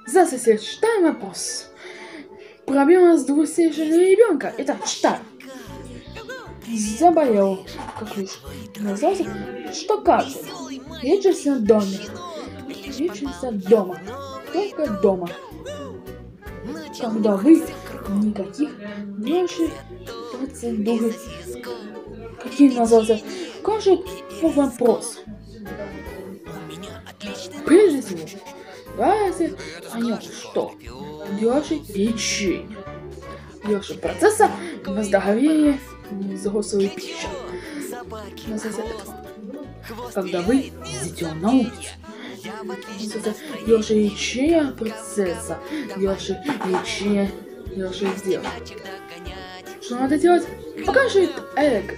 Здравствуйте, читаем вопрос. Проблема с двухсердечным ребенка. Итак, читаем. Заболел, как лишь назвался, что кажет. Лечился дома. Лечился дома. Только дома. Когда вы никаких больше процедур. Какие называются? Кажет по вопрос. Прежде всего, давайте понять, что делать печень. Делать процесса выздоровления взрослой пищи. Когда вы идете на улицу. Делать лечение процесса. Делать лечение дела. Что надо делать? Покажет эго.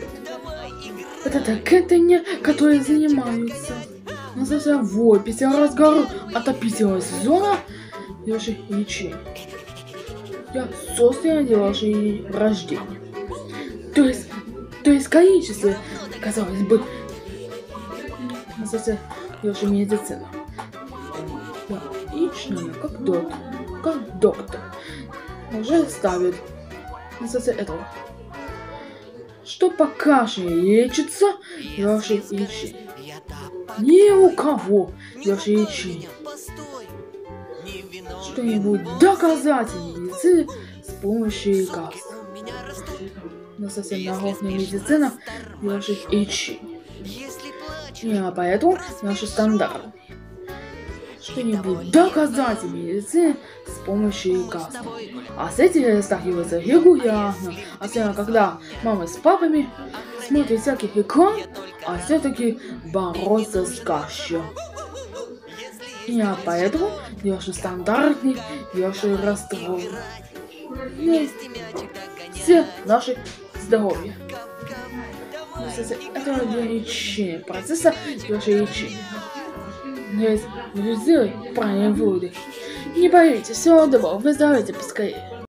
Это такие, которые занимаются. Называется в описи разговор отопительного сезона. Делаешь лечение. Я собственно делаешь рождение. То есть количество, казалось бы, называется делаешь медицина. Я лично, как доктор, уже ставит называется этого. Что пока же лечится, делаешь лечение. Ни у кого делаешь лечение. Что-нибудь доказать медицины с помощью лекарств. Но совсем народная медицина делаешь лечение. И поэтому наши стандарты. Что-нибудь доказать медицине с помощью лекарств. А с этим сталкиваются регулярно. Особенно когда мамы с папами смотрят всяких реклам, а все-таки бороться с кашей. И поэтому делаешь стандартный, делаешь раствор. Все наши здоровье. Это для лечения процесса делаешь лечение. Есть правильные выводы. Не боитесь, всего доброго, выздоровайте поскорее.